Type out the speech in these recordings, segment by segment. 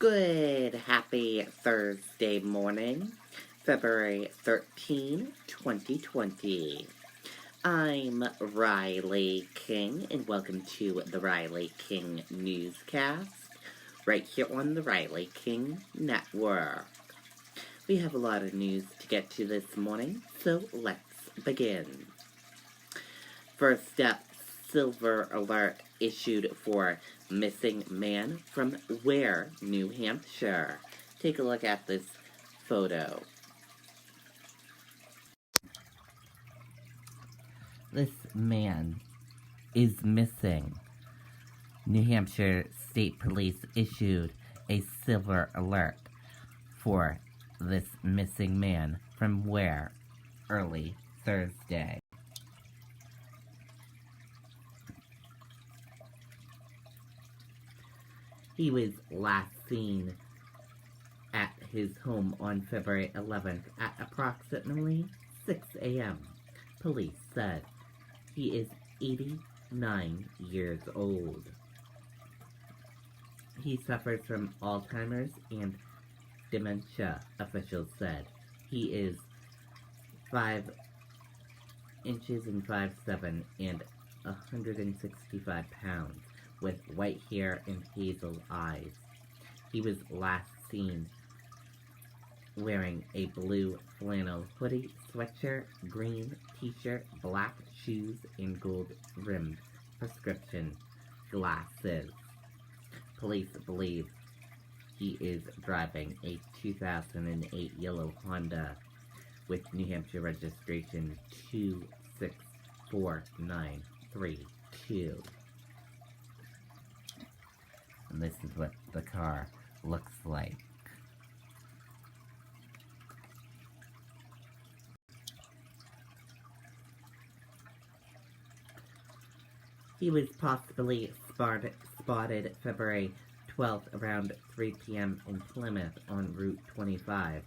Good, happy Thursday morning, February 13, 2020. I'm Riley King, and welcome to the Riley King Newscast, right here on the Riley King Network. We have a lot of news to get to this morning, so let's begin. First up, silver alert issued for missing man from Ware, New Hampshire. Take a look at this photo. This man is missing. New Hampshire State Police issued a silver alert for this missing man from Ware early Thursday. He was last seen at his home on February 11th at approximately 6 a.m. Police said he is 89 years old. He suffers from Alzheimer's and dementia, officials said. He is 5 inches and 5'7" and 165 pounds. With white hair and hazel eyes. He was last seen wearing a blue flannel hoodie, sweatshirt, green t-shirt, black shoes, and gold-rimmed prescription glasses. Police believe he is driving a 2008 yellow Honda with New Hampshire registration 264932. And this is what the car looks like. He was possibly spotted February 12th around 3 p.m. in Plymouth on Route 25.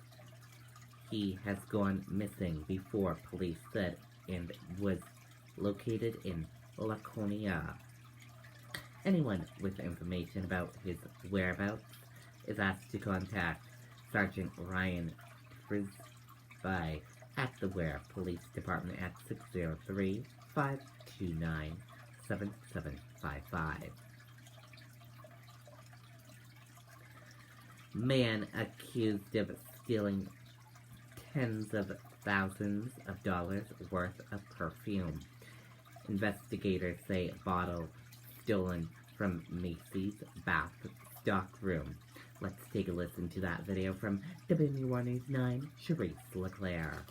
He has gone missing before, police said, and was located in Laconia. Anyone with information about his whereabouts is asked to contact Sergeant Ryan Frisby at the Ware Police Department at 603-529-7755. Man accused of stealing tens of thousands of dollars worth of perfume. Investigators say bottle stolen from Macy's bath stock room. Let's take a listen to that video from WMUR News 9, Charisse LeClaire.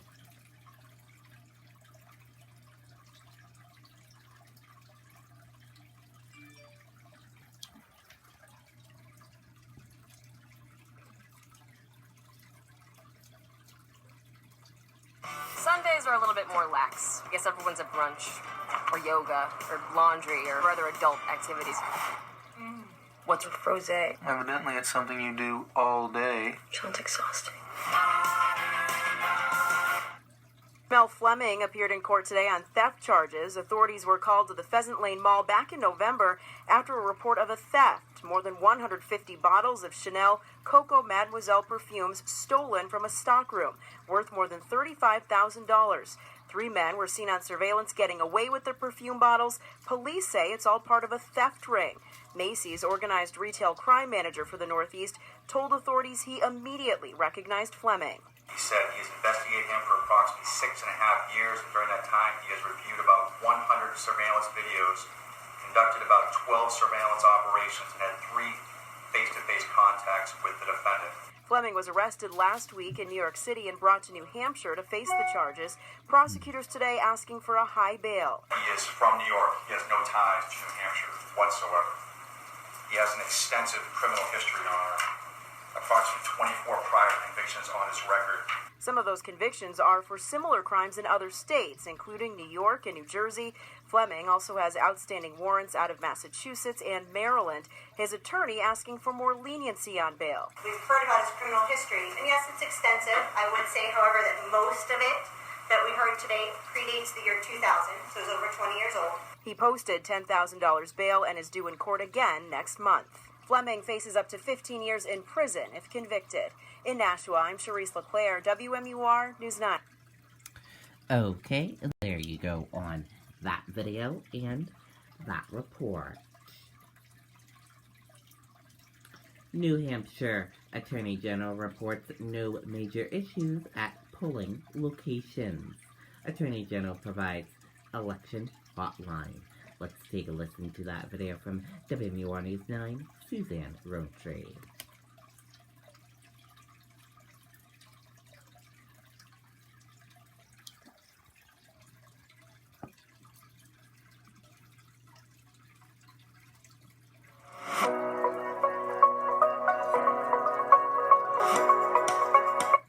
Sundays are a little bit more lax. I guess everyone's at brunch, or yoga, or laundry, or other adult activities. What's with frosé? Evidently, it's something you do all day. Sounds exhausting. Mel Fleming appeared in court today on theft charges. Authorities were called to the Pheasant Lane Mall back in November after a report of a theft. More than 150 bottles of Chanel Coco Mademoiselle perfumes stolen from a stockroom, worth more than $35,000. 3 men were seen on surveillance getting away with their perfume bottles. Police say it's all part of a theft ring. Macy's organized retail crime manager for the Northeast told authorities he immediately recognized Fleming. He said he has investigated him for approximately 6.5 years, and during that time he has reviewed about 100 surveillance videos, conducted about 12 surveillance operations, and had 3 face-to-face contacts with the defendant. Fleming was arrested last week in New York City and brought to New Hampshire to face the charges. Prosecutors today asking for a high bail. He is from New York. He has no ties to New Hampshire whatsoever. He has an extensive criminal history, Your Honor. Approximately 24 prior convictions on his record. Some of those convictions are for similar crimes in other states, including New York and New Jersey. Fleming also has outstanding warrants out of Massachusetts and Maryland. His attorney asking for more leniency on bail. We've heard about his criminal history, and yes, it's extensive. I would say, however, that most of it that we heard today predates the year 2000, so it's over 20 years old. He posted $10,000 bail and is due in court again next month. Fleming faces up to 15 years in prison if convicted. In Nashua, I'm Charisse LeClaire, WMUR News 9. Okay, there you go on that video and that report. New Hampshire Attorney General reports no major issues at polling locations. Attorney General provides election hotline. Let's take a listen to that video from WMUR News 9, Suzanne Rowntree.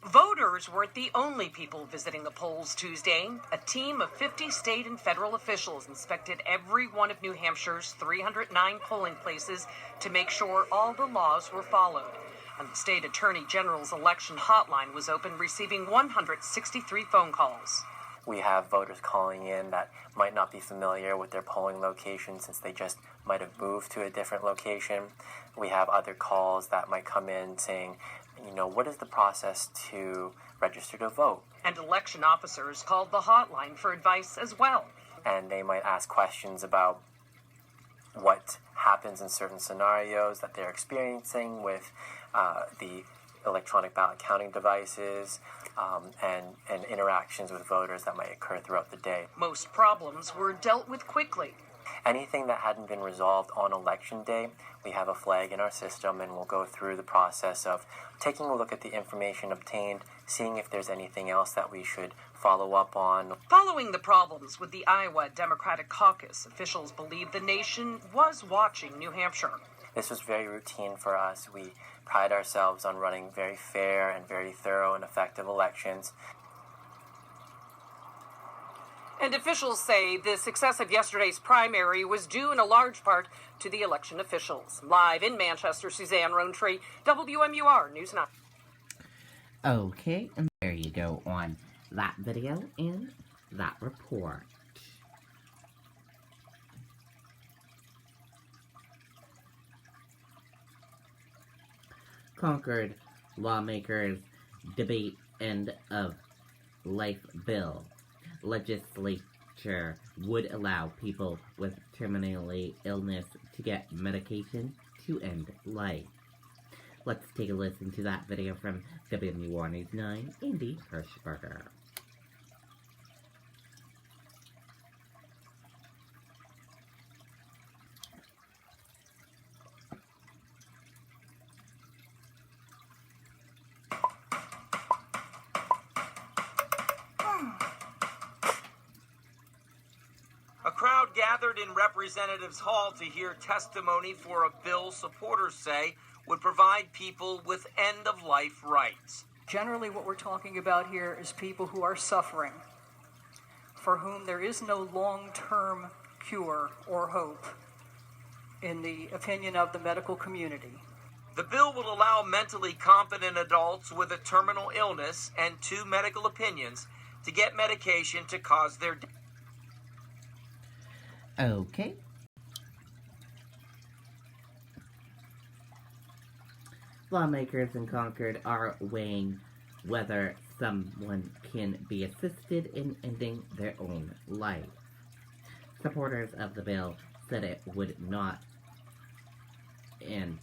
Voters weren't the only people visiting the polls Tuesday. A team of 50 state and federal officials inspected every one of New Hampshire's 309 polling places to make sure all the laws were followed. And the state attorney general's election hotline was open, receiving 163 phone calls. We have voters calling in that might not be familiar with their polling location since they just might have moved to a different location. We have other calls that might come in saying, what is the process to register to vote? And election officers called the hotline for advice as well. And they might ask questions about what happens in certain scenarios that they're experiencing with the electronic ballot counting devices and interactions with voters that might occur throughout the day. Most problems were dealt with quickly. Anything that hadn't been resolved on election day, we have a flag in our system, and we'll go through the process of taking a look at the information obtained, seeing if there's anything else that we should follow up on. Following the problems with the Iowa Democratic Caucus, officials believe the nation was watching New Hampshire. This was very routine for us. We pride ourselves on running very fair and very thorough and effective elections. And officials say the success of yesterday's primary was due in a large part to the election officials. Live in Manchester, Suzanne Rowntree, WMUR News 9. Okay, and there you go on that video and that report. Concord lawmakers debate end of life bill. Legislature would allow people with terminally illness to get medication to end life. Let's take a listen to that video from WMUR News 9, Andy Hirschberger. A crowd gathered in Representatives Hall to hear testimony for a bill supporters say would provide people with end-of-life rights. Generally, what we're talking about here is people who are suffering, for whom there is no long-term cure or hope, in the opinion of the medical community. The bill will allow mentally competent adults with a terminal illness and 2 medical opinions to get medication to cause their death. Okay. Lawmakers in Concord are weighing whether someone can be assisted in ending their own life. Supporters of the bill said it would not an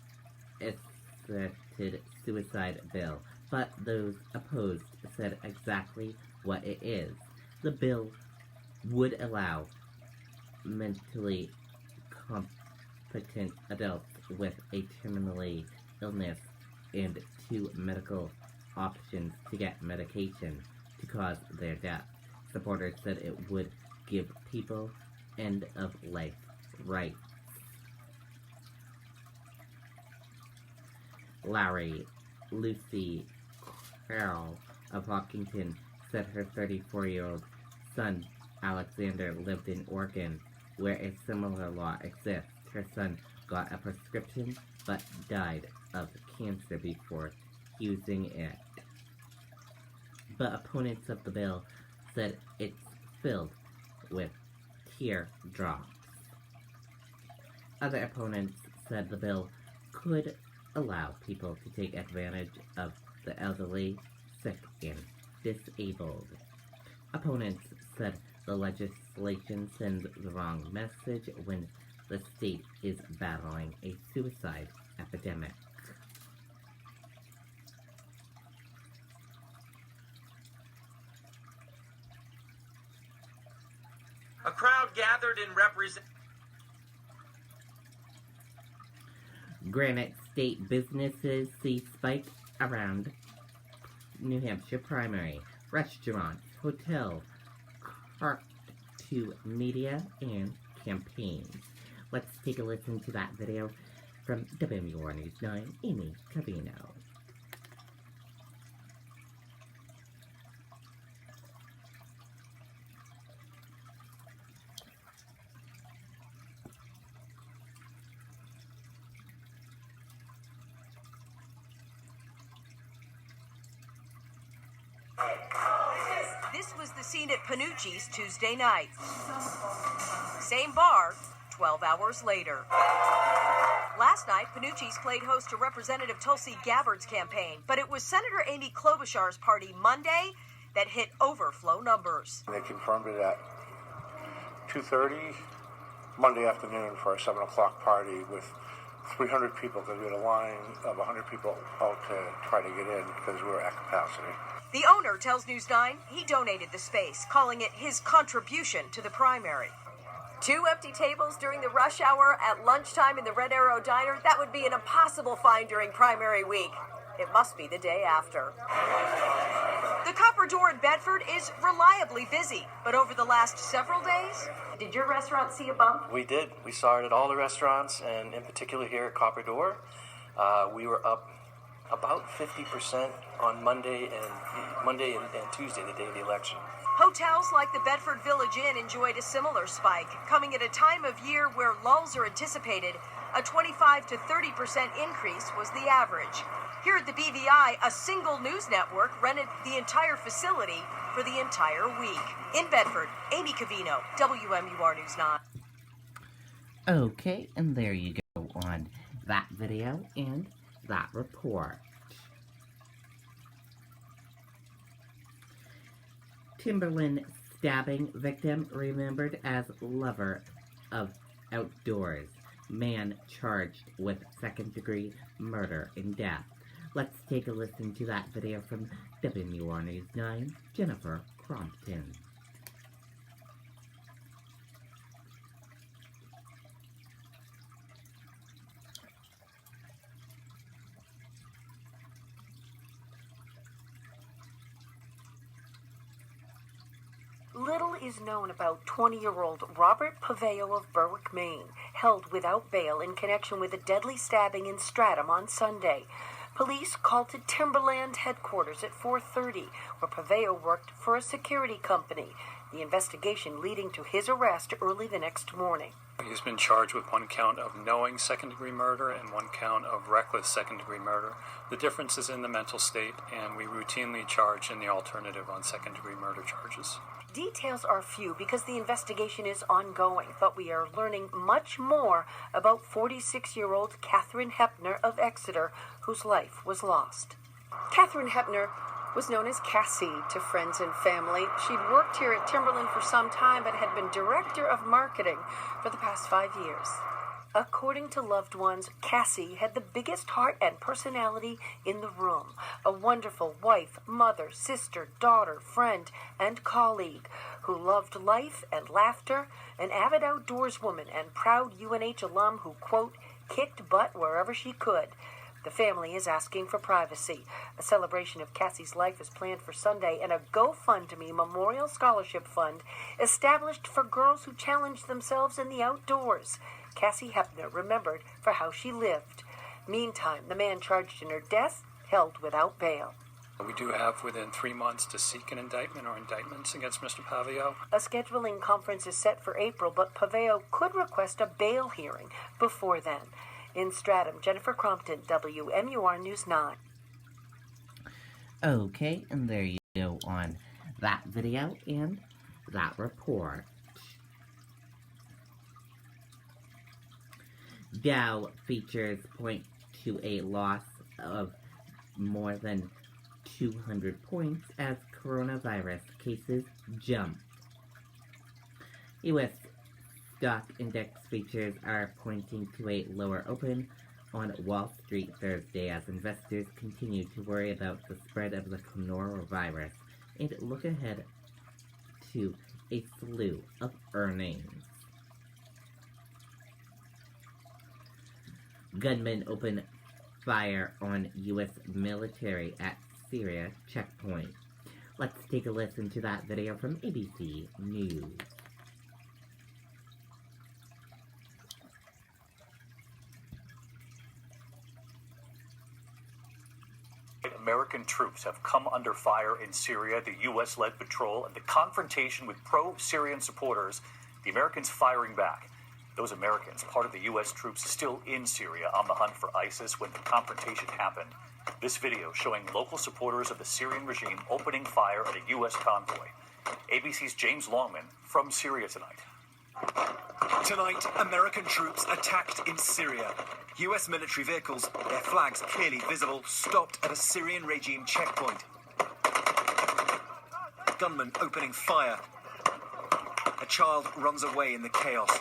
assisted suicide bill, but those opposed said exactly what it is. The bill would allow mentally competent adults with a terminally illness and 2 medical options to get medication to cause their death. Supporters said it would give people end-of-life rights. Lucy Carroll of Hawkinton said her 34-year-old son, Alexander, lived in Oregon, where a similar law exists. Her son got a prescription, but died of cancer before using it. But opponents of the bill said it's filled with teardrops. Other opponents said the bill could allow people to take advantage of the elderly, sick, and disabled. Opponents said the legislation sends the wrong message when the state is battling a suicide epidemic. A crowd gathered in Granite State businesses see spike around New Hampshire primary. Restaurants, hotels, carked to media and campaigns. Let's take a listen to that video from WMUR News 9, Amy Cavino. This was the scene at Panucci's Tuesday night. Same bar, 12 hours later. Last night, Panucci's played host to Representative Tulsi Gabbard's campaign, but it was Senator Amy Klobuchar's party Monday that hit overflow numbers. They confirmed it at 2:30 Monday afternoon for a 7 o'clock party with 300 people, because we had a line of 100 people out to try to get in because we were at capacity. The owner tells News 9 he donated the space, calling it his contribution to the primary. 2 empty tables during the rush hour at lunchtime in the Red Arrow Diner, that would be an impossible find during primary week. It must be the day after. The Copper Door in Bedford is reliably busy, but over the last several days, did your restaurant see a bump? We did. We saw it at all the restaurants, and in particular here at Copper Door. We were up about 50% on Monday and Tuesday, the day of the election. Hotels like the Bedford Village Inn enjoyed a similar spike, coming at a time of year where lulls are anticipated. A 25 to 30% increase was the average. Here at the BVI, a single news network rented the entire facility for the entire week. In Bedford, Amy Cavino, WMUR News 9. Okay, and there you go on that video and that report. Timberland stabbing victim remembered as lover of outdoors. Man charged with second-degree murder and death. Let's take a listen to that video from WMUR News 9, Jennifer Crompton. Little is known about 20-year-old Robert Paveo of Berwick, Maine, held without bail in connection with a deadly stabbing in Stratham on Sunday. Police called to Timberland headquarters at 4:30, where Paveo worked for a security company. The investigation leading to his arrest early the next morning. He's been charged with 1 count of knowing second-degree murder and 1 count of reckless second-degree murder. The difference is in the mental state, and we routinely charge in the alternative on second-degree murder charges. Details are few because the investigation is ongoing, but we are learning much more about 46-year-old Catherine Hepner of Exeter, whose life was lost. Catherine Hepner was known as Cassie to friends and family. She'd worked here at Timberland for some time but had been director of marketing for the past 5 years. According to loved ones, Cassie had the biggest heart and personality in the room. A wonderful wife, mother, sister, daughter, friend, and colleague who loved life and laughter, an avid outdoorswoman and proud UNH alum who, quote, kicked butt wherever she could. The family is asking for privacy. A celebration of Cassie's life is planned for Sunday, and a GoFundMe Memorial Scholarship Fund established for girls who challenge themselves in the outdoors. Cassie Hepner remembered for how she lived. Meantime, the man charged in her death held without bail. We do have within 3 months to seek an indictment or indictments against Mr. Paveo. A scheduling conference is set for April, but Paveo could request a bail hearing before then. In Stratham, Jennifer Crompton, WMUR News 9. Okay, and there you go on that video and that report. Dow features point to a loss of more than 200 points as coronavirus cases jump. U.S. stock index futures are pointing to a lower open on Wall Street Thursday as investors continue to worry about the spread of the coronavirus and look ahead to a slew of earnings. Gunmen open fire on U.S. military at Syria checkpoint. Let's take a listen to that video from ABC News. American troops have come under fire in Syria, the U.S.-led patrol, and the confrontation with pro-Syrian supporters, the Americans firing back. Those Americans, part of the U.S. troops still in Syria on the hunt for ISIS when the confrontation happened. This video showing local supporters of the Syrian regime opening fire at a U.S. convoy. ABC's James Longman from Syria tonight. Tonight, American troops attacked in Syria. U.S. military vehicles, their flags clearly visible, stopped at a Syrian regime checkpoint. Gunmen opening fire. A child runs away in the chaos.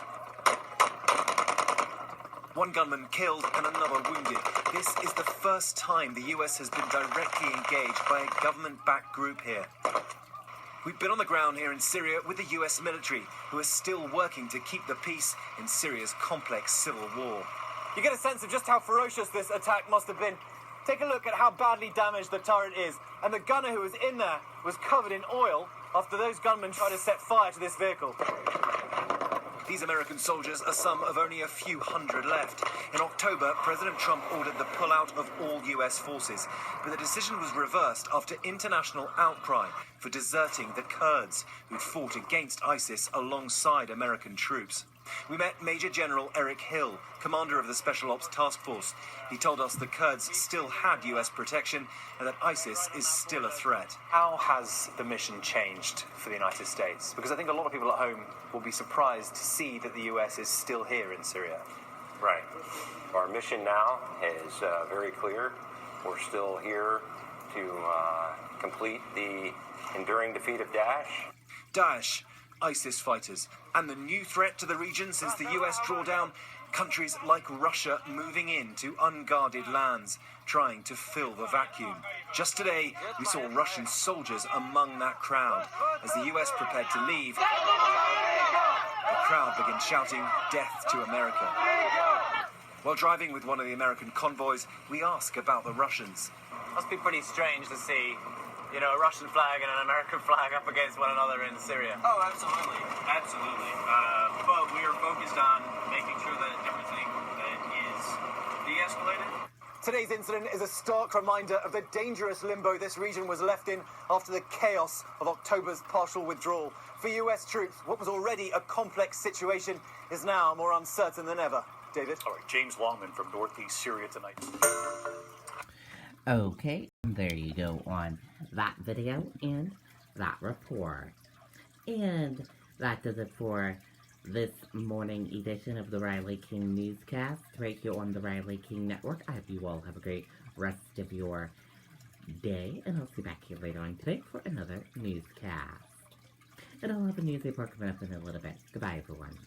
One gunman killed and another wounded. This is the first time the U.S. has been directly engaged by a government-backed group here. We've been on the ground here in Syria with the U.S. military, who are still working to keep the peace in Syria's complex civil war. You get a sense of just how ferocious this attack must have been. Take a look at how badly damaged the turret is, and the gunner who was in there was covered in oil after those gunmen tried to set fire to this vehicle. These American soldiers are some of only a few hundred left. In October, President Trump ordered the pullout of all U.S. forces, but the decision was reversed after international outcry for deserting the Kurds, who'd fought against ISIS alongside American troops. We met Major General Eric Hill, commander of the Special Ops Task Force. He told us the Kurds still had U.S. protection and that ISIS is still a threat. How has the mission changed for the United States? Because I think a lot of people at home will be surprised to see that the U.S. is still here in Syria. Right. Our mission now is very clear. We're still here to complete the enduring defeat of Daesh. Daesh, ISIS fighters, and the new threat to the region since the U.S. drawdown, countries like Russia moving into unguarded lands, trying to fill the vacuum. Just today, we saw Russian soldiers among that crowd. As the U.S. prepared to leave, the crowd began shouting, "Death to America." While driving with one of the American convoys, we ask about the Russians. Must be pretty strange to see, you know, a Russian flag and an American flag up against one another in Syria. Oh, absolutely. Absolutely. But we are focused on making sure that everything is de-escalated. Today's incident is a stark reminder of the dangerous limbo this region was left in after the chaos of October's partial withdrawal. For US troops, what was already a complex situation is now more uncertain than ever. David? All right, James Longman from Northeast Syria tonight. Okay, there you go on that video and that report. And that does it for this morning edition of the Riley King Newscast right here on the Riley King Network. I hope you all have a great rest of your day, and I'll see you back here later on today for another newscast. And I'll have a news report coming up in a little bit. Goodbye, everyone.